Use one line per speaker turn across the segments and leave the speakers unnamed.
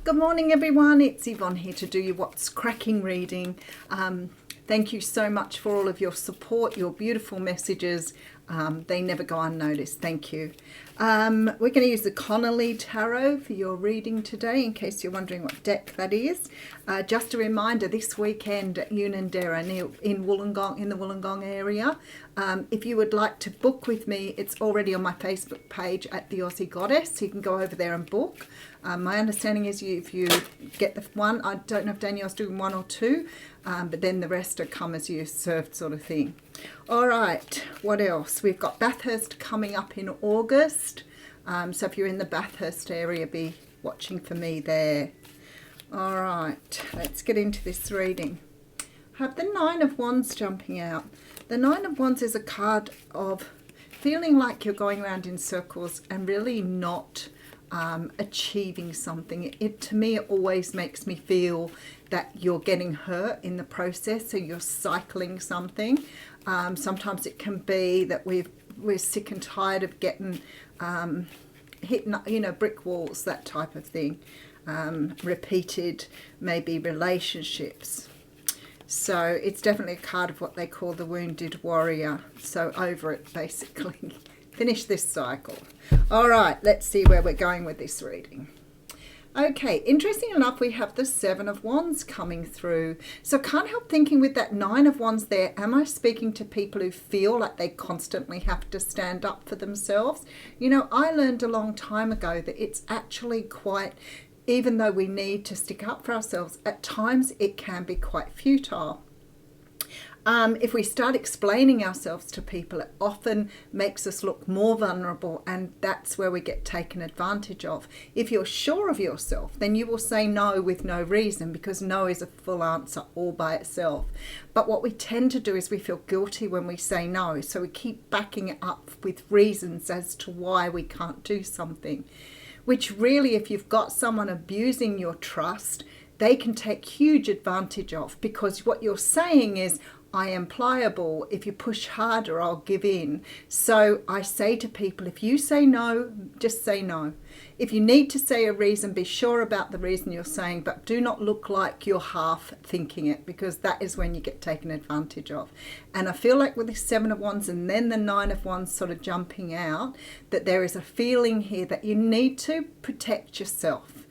Good morning, everyone. It's Yvonne here to do your What's Cracking reading. Thank you so much for all of your support, your beautiful messages. They never go unnoticed. Thank you. We're going to use the Connolly Tarot for your reading today, in case you're wondering what deck that is. Just a reminder, this weekend at Unanderra in Wollongong, in the Wollongong area. If you would like to book with me, it's already on my Facebook page at the Aussie Goddess. You can go over there and book. My understanding is if you get the one, I don't know if Danielle's doing one or two, but then the rest are come as you served sort of thing. All right, what else? We've got Bathurst coming up in August. So if you're in the Bathurst area, be watching for me there. All right, let's get into this reading. I have the Nine of Wands jumping out. The Nine of Wands is a card of feeling like you're going around in circles and really not achieving something. It to me, it always makes me feel that you're getting hurt in the process, so you're cycling something. Sometimes it can be that we're sick and tired of getting hit, brick walls, that type of thing. Repeated, maybe relationships. So it's definitely a card of what they call the wounded warrior. So over it, basically. Finish this cycle. All right, let's see where we're going with this reading. Okay, interesting enough, we have the Seven of Wands coming through. So I can't help thinking with that Nine of Wands there, am I speaking to people who feel like they constantly have to stand up for themselves? I learned a long time ago that it's actually quite, even though we need to stick up for ourselves, at times it can be quite futile. If we start explaining ourselves to people, it often makes us look more vulnerable, and that's where we get taken advantage of. If you're sure of yourself, then you will say no with no reason, because no is a full answer all by itself. But what we tend to do is we feel guilty when we say no, so we keep backing it up with reasons as to why we can't do something, which really, if you've got someone abusing your trust, they can take huge advantage of, because what you're saying is, I am pliable. If you push harder, I'll give in. So I say to people, if you say no, just say no. If you need to say a reason, be sure about the reason you're saying, but do not look like you're half thinking it, because that is when you get taken advantage of. And I feel like with the Seven of Wands and then the Nine of Wands sort of jumping out, that there is a feeling here that you need to protect yourself.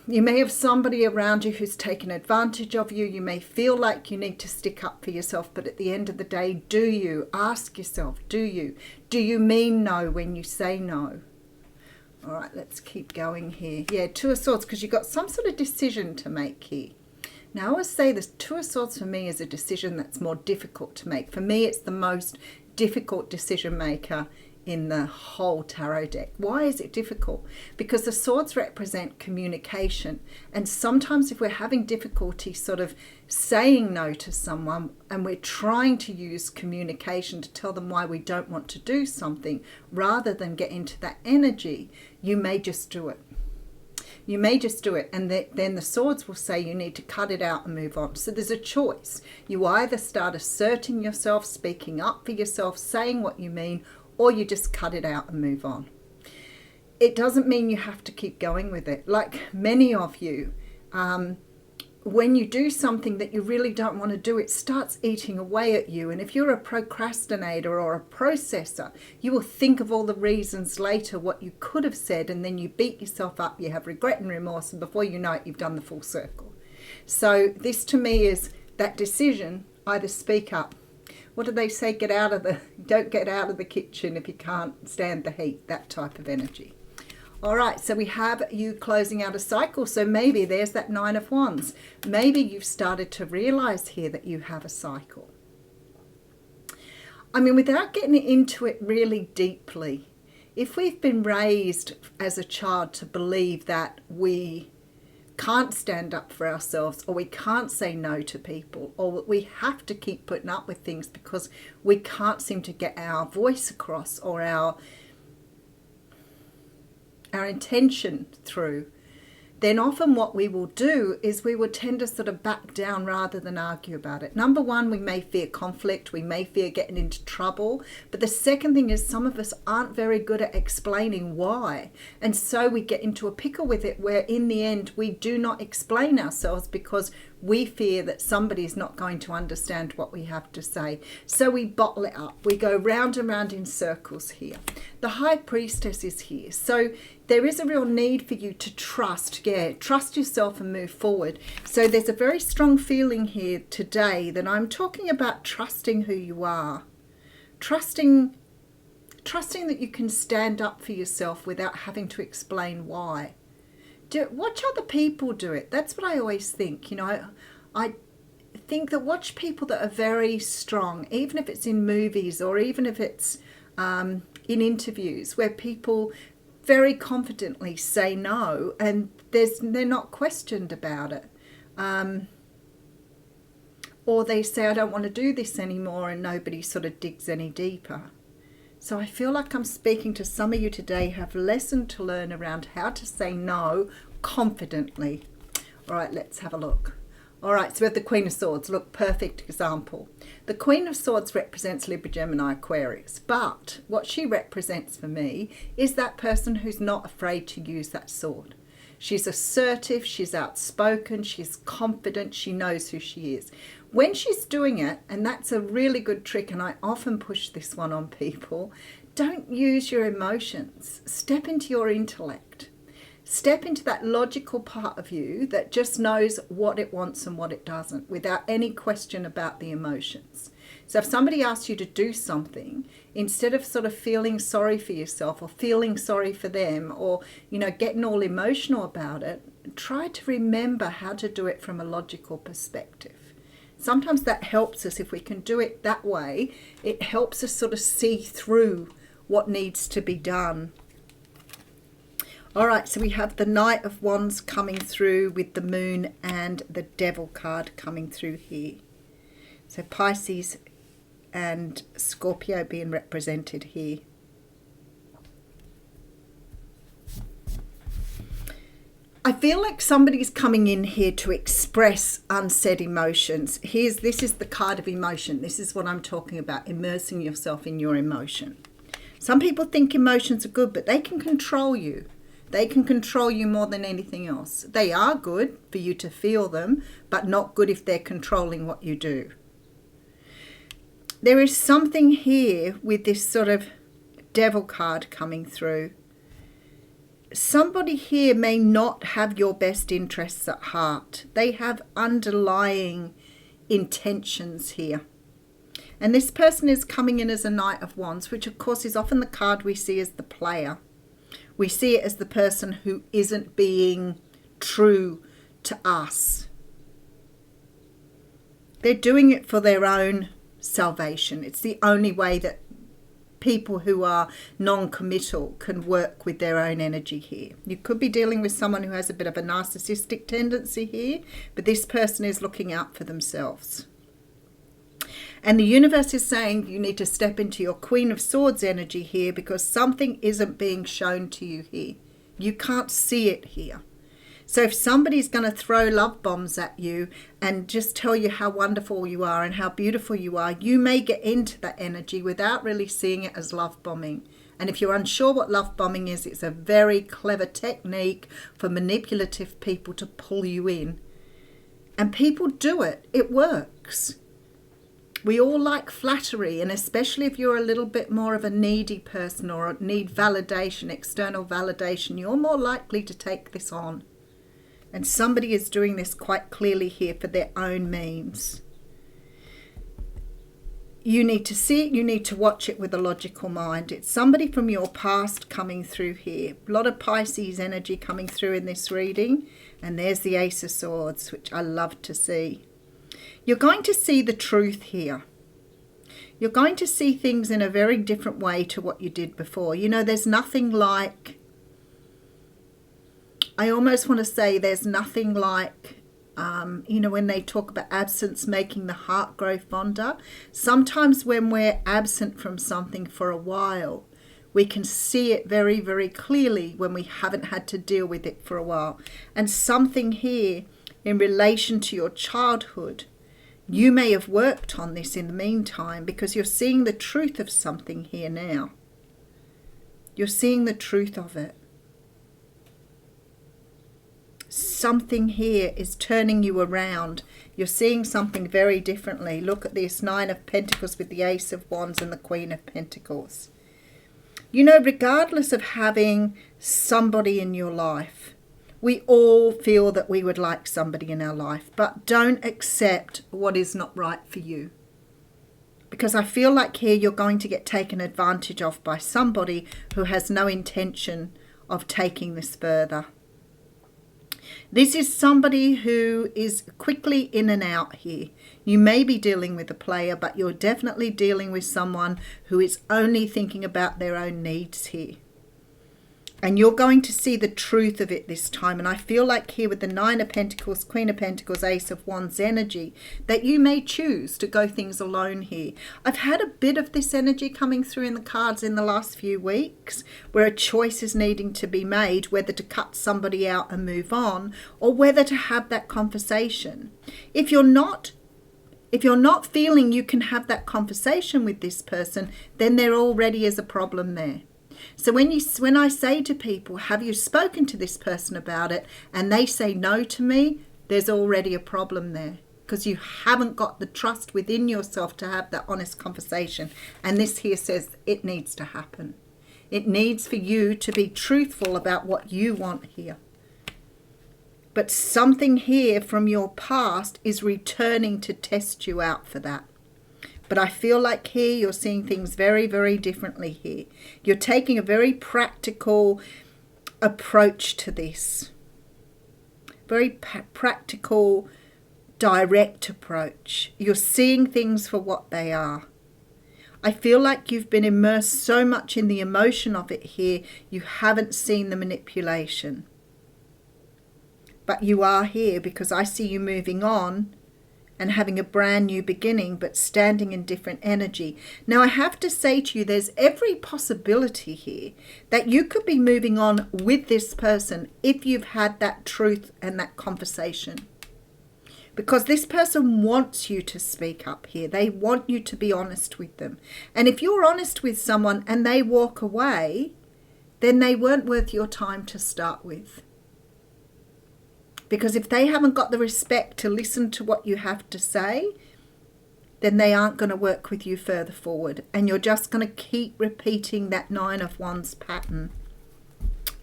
You may have somebody around you who's taken advantage of you. You may feel like you need to stick up for yourself, but at the end of the day, do you? Ask yourself, do you? Do you mean no when you say no? All right, let's keep going here. Yeah, Two of Swords, because you've got some sort of decision to make here. Now, I always say this Two of Swords for me is a decision that's more difficult to make. For me, it's the most difficult decision maker in the whole tarot deck. Why is it difficult? Because the swords represent communication, and sometimes if we're having difficulty sort of saying no to someone and we're trying to use communication to tell them why we don't want to do something, rather than get into that energy, you may just do it. You may just do it, and then the swords will say you need to cut it out and move on. So there's a choice. You either start asserting yourself, speaking up for yourself, saying what you mean, or you just cut it out and move on. It doesn't mean you have to keep going with it. Like many of you, when you do something that you really don't want to do, it starts eating away at you. And if you're a procrastinator or a processor, you will think of all the reasons later what you could have said, and then you beat yourself up, you have regret and remorse, and before you know it, you've done the full circle. So this to me is that decision, either speak up. What do they say? Don't get out of the kitchen if you can't stand the heat, that type of energy. All right, so we have you closing out a cycle. So maybe there's that Nine of Wands. Maybe you've started to realize here that you have a cycle. I mean, without getting into it really deeply, if we've been raised as a child to believe that we can't stand up for ourselves, or we can't say no to people, or we have to keep putting up with things because we can't seem to get our voice across or our intention through, then often what we will do is we will tend to sort of back down rather than argue about it. Number one, we may fear conflict, we may fear getting into trouble, but the second thing is some of us aren't very good at explaining why, and so we get into a pickle with it where in the end we do not explain ourselves because we fear that somebody's not going to understand what we have to say. So we bottle it up. We go round and round in circles here. The High Priestess is here. So there is a real need for you to trust. Yeah, trust yourself and move forward. So there's a very strong feeling here today that I'm talking about trusting who you are. Trusting that you can stand up for yourself without having to explain why. Watch other people do it. That's what I always think. You know, I think that watch people that are very strong, even if it's in movies or even if it's in interviews where people very confidently say no and they're not questioned about it. Or they say, I don't want to do this anymore, and nobody sort of digs any deeper. So I feel like I'm speaking to some of you today who have lesson to learn around how to say no confidently. All right, let's have a look. All right, so we have the Queen of Swords. Look, perfect example. The Queen of Swords represents Libra, Gemini, Aquarius. But what she represents for me is that person who's not afraid to use that sword. She's assertive, she's outspoken, she's confident, she knows who she is. When she's doing it, and that's a really good trick, and I often push this one on people, don't use your emotions. Step into your intellect. Step into that logical part of you that just knows what it wants and what it doesn't without any question about the emotions. So if somebody asks you to do something, instead of sort of feeling sorry for yourself or feeling sorry for them or, you know, getting all emotional about it, try to remember how to do it from a logical perspective. Sometimes that helps us. If we can do it that way, it helps us sort of see through what needs to be done. All right, so we have the Knight of Wands coming through with the Moon and the Devil card coming through here. So Pisces and Scorpio being represented here. I feel like somebody's coming in here to express unsaid emotions. This is the card of emotion. This is what I'm talking about, immersing yourself in your emotion. Some people think emotions are good, but they can control you. They can control you more than anything else. They are good for you to feel them, but not good if they're controlling what you do. There is something here with this sort of Devil card coming through. Somebody here may not have your best interests at heart. They have underlying intentions here. And this person is coming in as a Knight of Wands, which of course is often the card we see as the player. We see it as the person who isn't being true to us. They're doing it for their own salvation. It's the only way that people who are non-committal can work with their own energy here. You could be dealing with someone who has a bit of a narcissistic tendency here, but this person is looking out for themselves. And the universe is saying you need to step into your Queen of Swords energy here because something isn't being shown to you here. You can't see it here. So if somebody's going to throw love bombs at you and just tell you how wonderful you are and how beautiful you are, you may get into that energy without really seeing it as love bombing. And if you're unsure what love bombing is, it's a very clever technique for manipulative people to pull you in. And people do it. It works. We all like flattery, and especially if you're a little bit more of a needy person or need validation, external validation, you're more likely to take this on. And somebody is doing this quite clearly here for their own means. You need to see it, you need to watch it with a logical mind. It's somebody from your past coming through here. A lot of Pisces energy coming through in this reading. And there's the Ace of Swords, which I love to see. You're going to see the truth here. You're going to see things in a very different way to what you did before. You know, there's nothing like, I almost want to say there's nothing like, you know, when they talk about absence making the heart grow fonder. Sometimes when we're absent from something for a while, We can see it very, very clearly when we haven't had to deal with it for a while. And something here in relation to your childhood, you may have worked on this in the meantime, because you're seeing the truth of something here now. You're seeing the truth of it. Something here is turning you around. You're seeing something very differently. Look at this 9 of Pentacles with the Ace of Wands and the Queen of Pentacles. You know, regardless of having somebody in your life, we all feel that we would like somebody in our life, but don't accept what is not right for you. Because I feel like here you're going to get taken advantage of by somebody who has no intention of taking this further. This is somebody who is quickly in and out here. You may be dealing with a player, but you're definitely dealing with someone who is only thinking about their own needs here. And you're going to see the truth of it this time. And I feel like here with the 9 of Pentacles, Queen of Pentacles, Ace of Wands energy, that you may choose to go things alone here. I've had a bit of this energy coming through in the cards in the last few weeks, where a choice is needing to be made, whether to cut somebody out and move on, or whether to have that conversation. If you're not feeling you can have that conversation with this person, then there already is a problem there. So when I say to people, have you spoken to this person about it, and they say no to me, there's already a problem there, because you haven't got the trust within yourself to have that honest conversation. And this here says it needs to happen. It needs for you to be truthful about what you want here. But something here from your past is returning to test you out for that. But I feel like here you're seeing things very, very differently here. You're taking a very practical approach to this. Very practical, direct approach. You're seeing things for what they are. I feel like you've been immersed so much in the emotion of it here, you haven't seen the manipulation. But you are here because I see you moving on and having a brand new beginning, but standing in different energy. Now, I have to say to you, there's every possibility here that you could be moving on with this person if you've had that truth and that conversation. Because this person wants you to speak up here. They want you to be honest with them. And if you're honest with someone and they walk away, then they weren't worth your time to start with. Because if they haven't got the respect to listen to what you have to say, then they aren't going to work with you further forward. And you're just going to keep repeating that 9 of Wands pattern.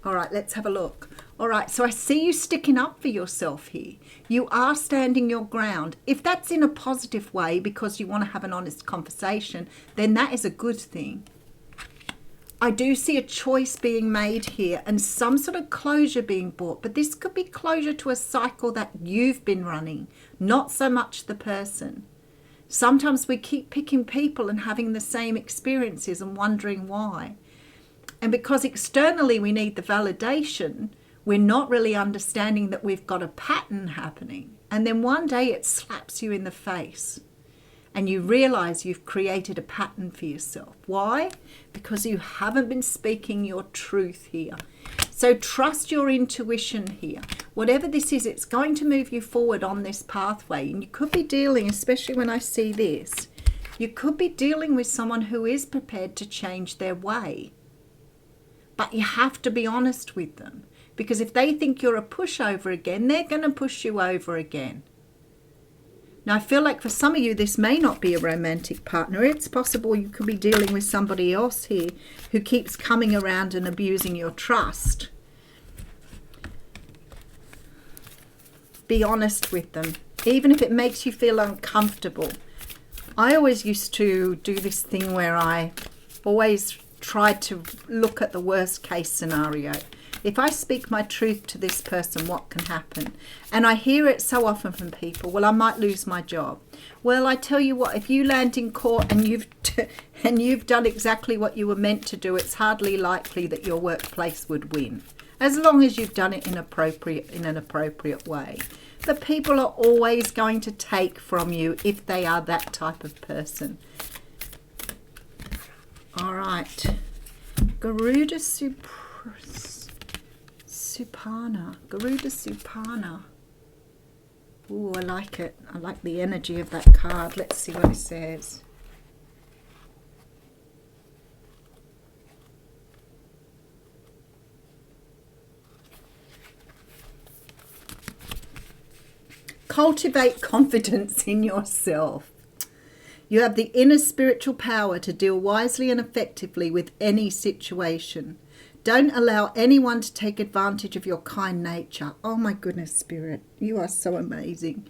All right, let's have a look. All right, so I see you sticking up for yourself here. You are standing your ground. If that's in a positive way because you want to have an honest conversation, then that is a good thing. I do see a choice being made here and some sort of closure being brought, but this could be closure to a cycle that you've been running, not so much the person. Sometimes we keep picking people and having the same experiences and wondering why. And because externally we need the validation, we're not really understanding that we've got a pattern happening. And then one day it slaps you in the face. And you realize you've created a pattern for yourself. Why? Because you haven't been speaking your truth here. So trust your intuition here. Whatever this is, it's going to move you forward on this pathway. And you could be dealing, especially when I see this, you could be dealing with someone who is prepared to change their way. But you have to be honest with them. Because if they think you're a pushover again, they're going to push you over again. Now, I feel like for some of you, this may not be a romantic partner. It's possible you could be dealing with somebody else here who keeps coming around and abusing your trust. Be honest with them, even if it makes you feel uncomfortable. I always used to do this thing where I always tried to look at the worst case scenario. If I speak my truth to this person, what can happen? And I hear it so often from people, well, I might lose my job. Well, I tell you what, if you land in court and you've done exactly what you were meant to do, it's hardly likely that your workplace would win, as long as you've done it in an appropriate way. But people are always going to take from you if they are that type of person. All right. Garuda Supana. Garuda Supana. Ooh, I like it. I like the energy of that card. Let's see what it says. Cultivate confidence in yourself. You have the inner spiritual power to deal wisely and effectively with any situation. Don't allow anyone to take advantage of your kind nature. Oh my goodness, Spirit, you are so amazing.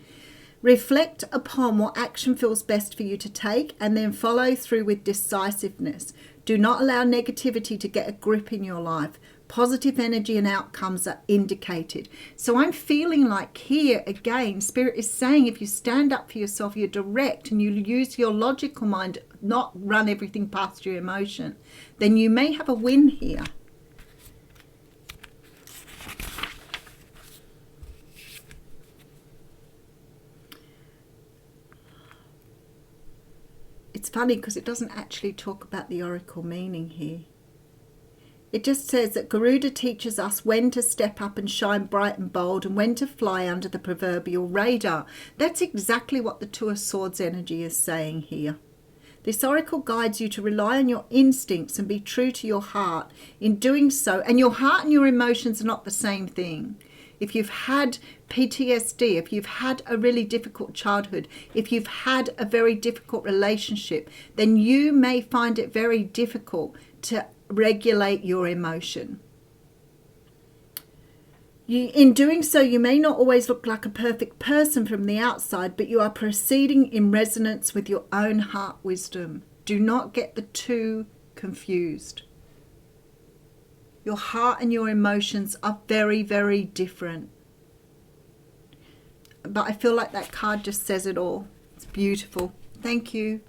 Reflect upon what action feels best for you to take and then follow through with decisiveness. Do not allow negativity to get a grip in your life. Positive energy and outcomes are indicated. So I'm feeling like here again, Spirit is saying if you stand up for yourself, you're direct and you use your logical mind, not run everything past your emotion, then you may have a win here. It's funny because it doesn't actually talk about the oracle meaning here. It just says that Garuda teaches us when to step up and shine bright and bold and when to fly under the proverbial radar. That's exactly what the Two of Swords energy is saying here. This oracle guides you to rely on your instincts and be true to your heart. In doing so, and your heart and your emotions are not the same thing. If you've had PTSD, if you've had a really difficult childhood, if you've had a very difficult relationship, then you may find it very difficult to regulate your emotion. In doing so, you may not always look like a perfect person from the outside, but you are proceeding in resonance with your own heart wisdom. Do not get the two confused. Your heart and your emotions are very, very different. But I feel like that card just says it all. It's beautiful. Thank you.